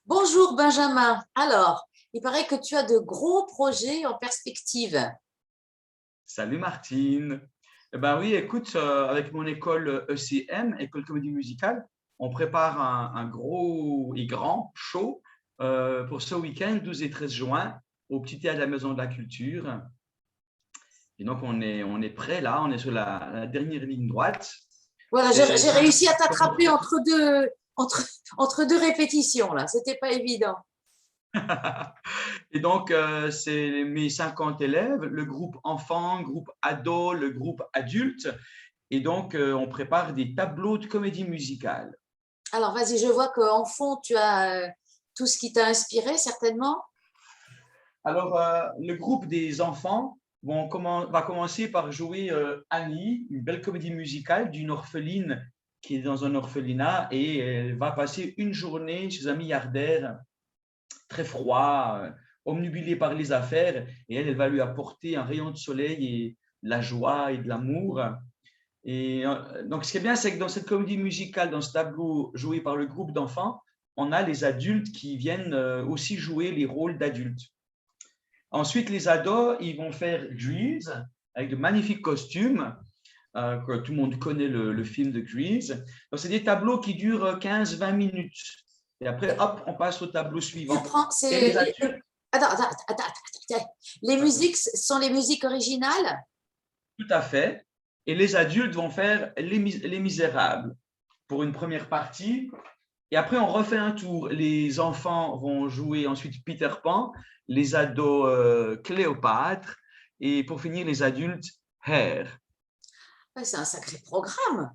Bonjour Benjamin. Alors, il paraît que tu as de gros projets en perspective. Salut Martine. Eh ben oui, écoute, avec mon école ECM, École Comédie Musicale, on prépare un gros et grand show pour ce week-end, 12 et 13 juin, au Petit Théâtre de la Maison de la Culture. Et donc, on est prêt là, on est sur la dernière ligne droite. Voilà, C'est j'ai c'est un réussi à comment t'attraper dire. entre deux répétitions là. C'était pas évident. Et donc, c'est mes 50 élèves, le groupe enfant, groupe ado, le groupe adulte. Et donc, on prépare des tableaux de comédie musicale. Alors, vas-y, je vois qu'en fond, tu as tout ce qui t'a inspiré certainement. Alors, le groupe des enfants va commencer par jouer Annie, une belle comédie musicale d'une orpheline qui est dans un orphelinat et elle va passer une journée chez un milliardaire très froid, omnubilé par les affaires et elle va lui apporter un rayon de soleil et de la joie et de l'amour. Et donc, ce qui est bien, c'est que dans cette comédie musicale, dans ce tableau joué par le groupe d'enfants, on a les adultes qui viennent aussi jouer les rôles d'adultes. Ensuite, les ados, ils vont faire Grease avec de magnifiques costumes. Que tout le monde connaît le film de Grease. Donc, c'est des tableaux qui durent 15-20 minutes. Et après, hop, on passe au tableau Tu suivant. prends, Et les adultes, attends. Les musiques sont les musiques originales. tout à fait. Et les adultes vont faire les Misérables pour une première partie. Et après, on refait un tour. Les enfants vont jouer ensuite Peter Pan, les ados Cléopâtre, et pour finir, les adultes Hair. Ouais, c'est un sacré programme.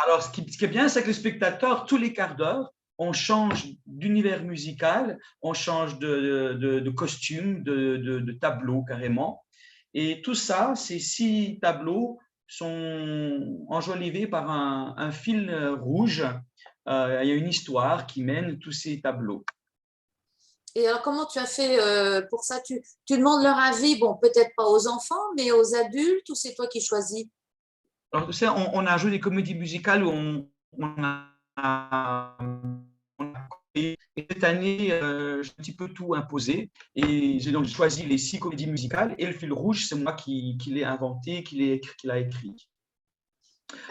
Alors, ce qui est bien, c'est que le spectateur, tous les quarts d'heure, on change d'univers musical, on change de costume, de tableau carrément. Et tout ça, ces 6 tableaux sont enjolivés par un fil rouge. Il y a une histoire qui mène tous ces tableaux. Et alors, comment tu as fait pour ça? Tu demandes leur avis, bon, peut-être pas aux enfants, mais aux adultes, ou c'est toi qui choisis? Alors, tu sais, on a joué des comédies musicales où et cette année, j'ai un petit peu tout imposé et j'ai donc choisi les 6 comédies musicales et le fil rouge, c'est moi qui l'ai inventé, qui l'a écrit.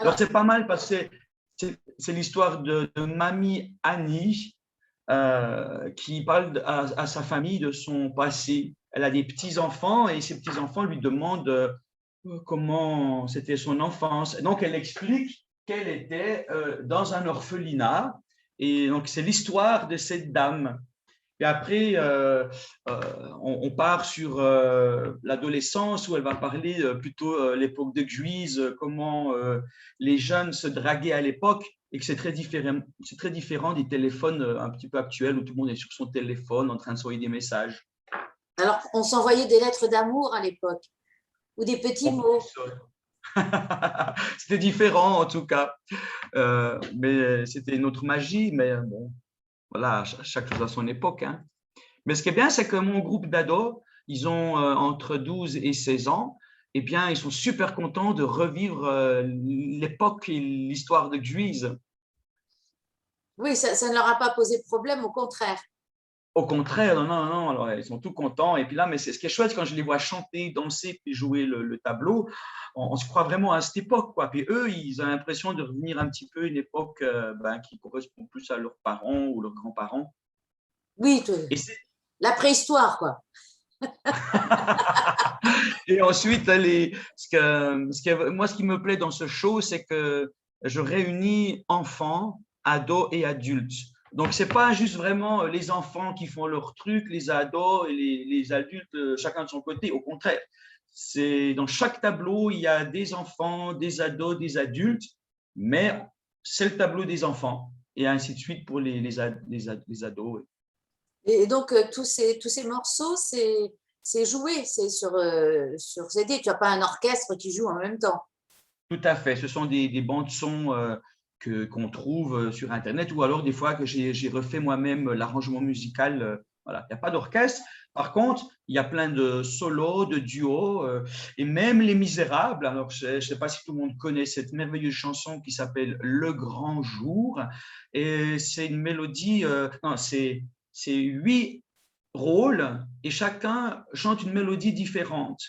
Alors, Alors, c'est pas mal parce que c'est l'histoire de Mamie Annie qui parle à sa famille de son passé. Elle a des petits-enfants et ses petits-enfants lui demandent comment c'était son enfance. Et donc, elle explique qu'elle était dans un orphelinat. Et donc, c'est l'histoire de cette dame. Et après, on part sur l'adolescence où elle va parler plutôt l'époque de Grease, comment les jeunes se draguaient à l'époque et que c'est très différent des téléphones un petit peu actuels où tout le monde est sur son téléphone en train de s'envoyer des messages. on s'envoyait des lettres d'amour à l'époque, ou des petits En mots. plus, c'était différent en tout cas, mais c'était une autre magie. Mais bon, voilà, chaque chose à son époque. Hein. Mais ce qui est bien, c'est que mon groupe d'ados, ils ont entre 12 et 16 ans, eh bien, ils sont super contents de revivre l'époque et l'histoire de Grease. Oui, ça ne leur a pas posé de problème, au contraire. Au contraire, non, non, non, alors, ils sont tout contents. Et puis là, mais c'est ce qui est chouette quand je les vois chanter, danser, puis jouer le tableau, on se croit vraiment à cette époque, quoi. Puis eux, ils ont l'impression de revenir un petit peu à une époque qui correspond plus à leurs parents ou leurs grands-parents. Oui, Et c'est la préhistoire, quoi. Et ensuite, moi, ce qui me plaît dans ce show, c'est que je réunis enfants, ados et adultes. Donc, ce n'est pas juste vraiment les enfants qui font leur truc, les ados et les adultes, chacun de son côté. Au contraire, c'est dans chaque tableau, il y a des enfants, des ados, des adultes, mais c'est le tableau des enfants. Et ainsi de suite pour les ados. Et donc, tous ces morceaux, c'est joué, c'est sur CD. Tu n'as pas un orchestre qui joue en même temps. Tout à fait. Ce sont des bandes son qu'on trouve sur Internet ou alors des fois que j'ai refait moi-même l'arrangement musical. Voilà. Il n'y a pas d'orchestre. Par contre, il y a plein de solos, de duos et même Les Misérables. Alors, je ne sais pas si tout le monde connaît cette merveilleuse chanson qui s'appelle Le Grand Jour. Et c'est une mélodie, non, c'est 8 rôles et chacun chante une mélodie différente.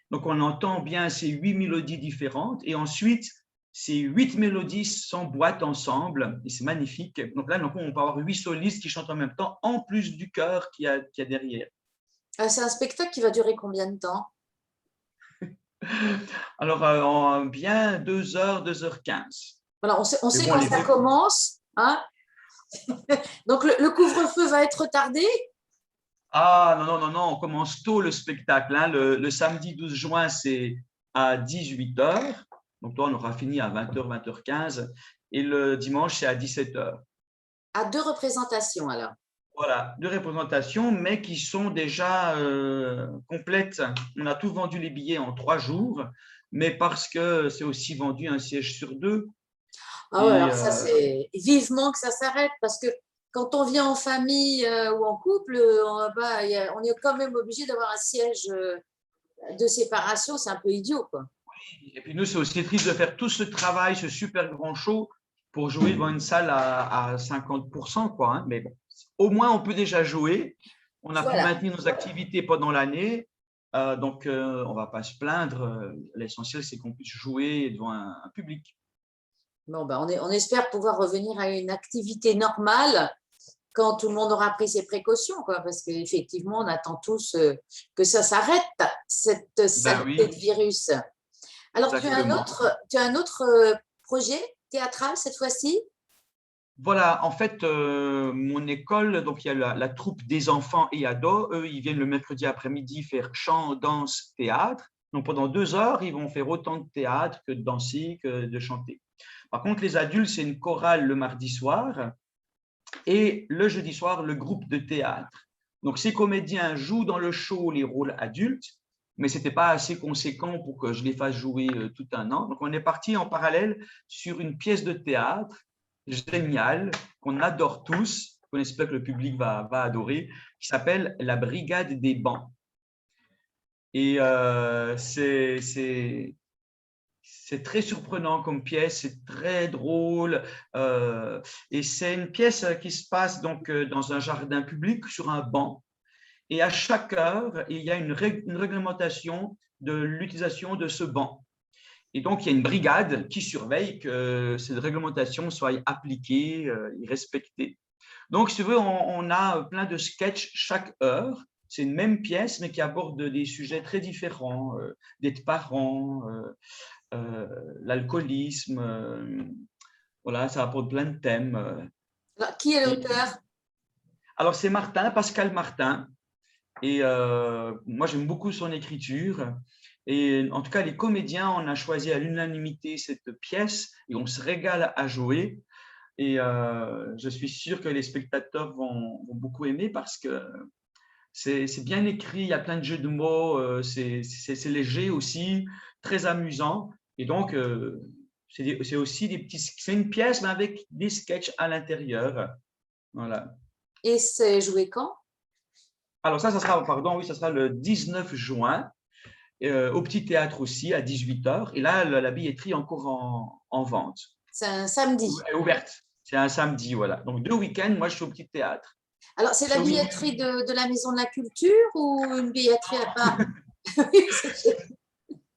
Donc, on entend bien ces 8 mélodies différentes et ensuite, ces 8 mélodies s'emboîtent ensemble et c'est magnifique. Donc là, on peut avoir 8 solistes qui chantent en même temps, en plus du chœur qu'il y a derrière. C'est un spectacle qui va durer combien de temps? Alors, en bien 2h, 2h15. Voilà, on Mais sait bon, quand ça commence, hein? Donc, le couvre-feu va être retardé? Ah, non, non, non, non, on commence tôt le spectacle. Hein. Le samedi 12 juin, c'est à 18h. Donc, toi, on aura fini à 20h, 20h15. Et le dimanche, c'est à 17h. À 2 représentations, alors. Voilà, 2 représentations, mais qui sont déjà complètes. On a tout vendu les billets en 3 jours, mais parce que c'est aussi vendu un siège sur 2. Ah ouais, alors ça, c'est vivement que ça s'arrête parce que quand on vient en famille ou en couple, on est quand même obligé d'avoir un siège de séparation. C'est un peu idiot, quoi. Et puis nous, c'est aussi triste de faire tout ce travail, ce super grand show pour jouer devant une salle à 50%, quoi. Hein. Mais bon, au moins, on peut déjà jouer. On a pu Voilà. maintenir nos activités pendant l'année. Donc, on ne va pas se plaindre. L'essentiel, c'est qu'on puisse jouer devant un public. Bon, on espère pouvoir revenir à une activité normale quand tout le monde aura pris ses précautions, quoi, parce qu'effectivement, on attend tous que ça s'arrête, cette Ben saleté oui, de virus. Alors, exactement. tu as un autre projet théâtral cette fois-ci? Voilà, en fait, mon école, donc il y a la troupe des enfants et ados. Eux, ils viennent le mercredi après-midi faire chant, danse, théâtre. Donc pendant 2 heures, ils vont faire autant de théâtre que de danser, que de chanter. Par contre, les adultes, c'est une chorale le mardi soir et le jeudi soir, le groupe de théâtre. Donc ces comédiens jouent dans le show les rôles adultes, mais ce n'était pas assez conséquent pour que je les fasse jouer tout un an. Donc on est parti en parallèle sur une pièce de théâtre géniale, qu'on adore tous, qu'on espère que le public va adorer, qui s'appelle La Brigade des Bancs. Et c'est très surprenant comme pièce, c'est très drôle. Et c'est une pièce qui se passe donc dans un jardin public sur un banc. Et à chaque heure, il y a une réglementation de l'utilisation de ce banc. Et donc, il y a une brigade qui surveille que cette réglementation soit appliquée et respectée. Donc, si tu veux, on a plein de sketchs chaque heure. C'est une même pièce, mais qui aborde des sujets très différents, d'être parent, l'alcoolisme. Voilà, ça aborde plein de thèmes. Alors, qui est l'auteur? Alors, c'est Martin, Pascal Martin. Et moi, j'aime beaucoup son écriture. Et en tout cas, les comédiens, on a choisi à l'unanimité cette pièce et on se régale à jouer. Et je suis sûr que les spectateurs vont beaucoup aimer parce que c'est bien écrit, il y a plein de jeux de mots, c'est léger aussi, très amusant. Et donc, c'est aussi c'est une pièce mais avec des sketchs à l'intérieur. Voilà. Et c'est joué quand? Alors ça sera, pardon, oui, ça sera le 19 juin. Au Petit Théâtre aussi à 18h. Et là, la billetterie est encore en vente. C'est un samedi. Elle est ouverte. C'est un samedi, voilà. Donc, 2 week-ends, moi, je suis au Petit Théâtre. Alors, c'est la billetterie de la Maison de la Culture ou une billetterie à part? C'est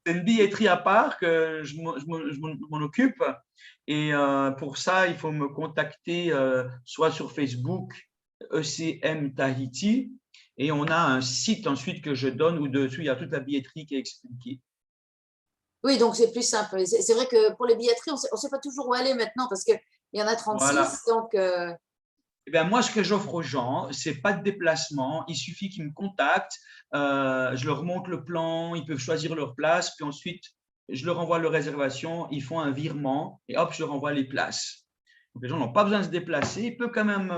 une billetterie à part que je m'en occupe. Et pour ça, il faut me contacter soit sur Facebook, ECM Tahiti, et on a un site ensuite que je donne où dessus il y a toute la billetterie qui est expliquée. Oui, donc c'est plus simple. C'est vrai que pour les billetteries, on ne sait pas toujours où aller maintenant parce qu'il y en a 36. Voilà. Donc, Eh bien, moi, ce que j'offre aux gens, ce n'est pas de déplacement. Il suffit qu'ils me contactent, je leur montre le plan, ils peuvent choisir leur place, puis ensuite, je leur envoie leur réservation, ils font un virement et hop, je leur envoie les places. Donc, les gens n'ont pas besoin de se déplacer. Ils peuvent quand même,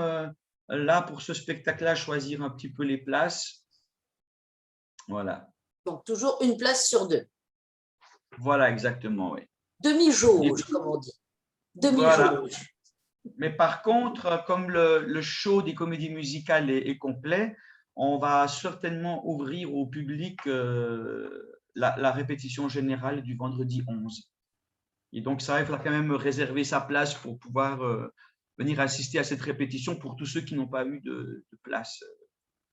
là, pour ce spectacle-là, choisir un petit peu les places. Voilà. donc, toujours une place sur deux. Voilà, exactement, oui. Demi-jauge, comme on dit. Voilà. Demi-jauge. Mais par contre, comme le show des comédies musicales est complet, on va certainement ouvrir au public la répétition générale du vendredi 11. Et donc, ça, il faudra quand même réserver sa place pour pouvoir venir assister à cette répétition pour tous ceux qui n'ont pas eu de place.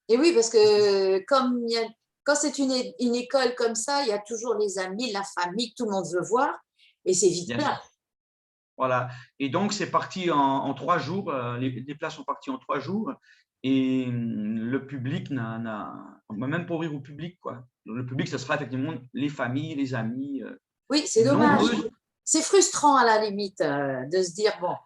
Et oui, parce que quand c'est une école comme ça, il y a toujours les amis, la famille, tout le monde veut voir et c'est vite Bien plein. sûr. Voilà. Et donc, c'est parti en 3 jours. Les places sont parties en 3 jours. Et le public on ne va même pas ouvrir au public, quoi. Le public, ce sera effectivement les familles, les amis. Oui, c'est dommage. Nombreux. C'est frustrant à la limite de se dire, bon.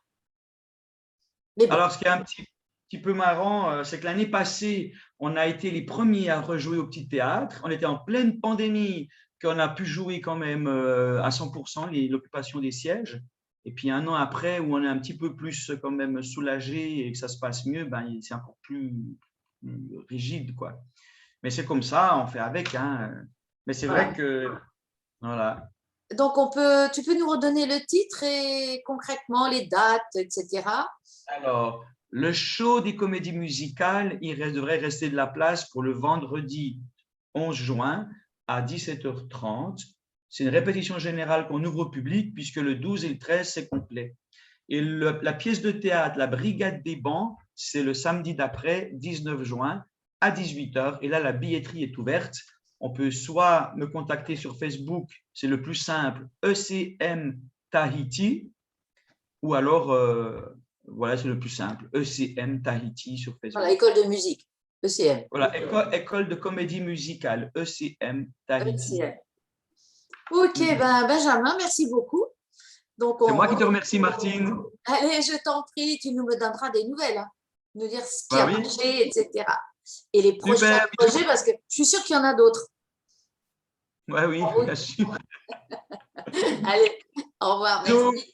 Mais bon. Alors, ce qui est un petit peu marrant, c'est que l'année passée, on a été les premiers à rejouer au petit théâtre. On était en pleine pandémie, qu'on a pu jouer quand même à 100% l'occupation des sièges. Et puis un an après, où on est un petit peu plus quand même soulagé et que ça se passe mieux, ben, c'est encore plus rigide, quoi. Mais c'est comme ça, on fait avec, hein. Mais c'est vrai que, voilà. Donc, tu peux nous redonner le titre et concrètement les dates, etc. Alors, le show des comédies musicales, devrait rester de la place pour le vendredi 11 juin à 17h30. C'est une répétition générale qu'on ouvre au public puisque le 12 et le 13, c'est complet. Et la pièce de théâtre, la Brigade des bancs, c'est le samedi d'après, 19 juin à 18h. Et là, la billetterie est ouverte. On peut soit me contacter sur Facebook, c'est le plus simple, ECM Tahiti, ou alors, voilà, c'est le plus simple, ECM Tahiti sur Facebook. Voilà, école de musique, ECM. Voilà, école de comédie musicale, ECM Tahiti. ECM. Ok, ben, Benjamin, merci beaucoup. C'est moi qui te remercie, Martine. Allez, je t'en prie, tu nous me donneras des nouvelles, hein. Nous dire ce qui a oui. marché, etc. Et les prochains projets, parce que je suis sûre qu'il y en a d'autres. Oui, bien sûr. Allez, au revoir, merci.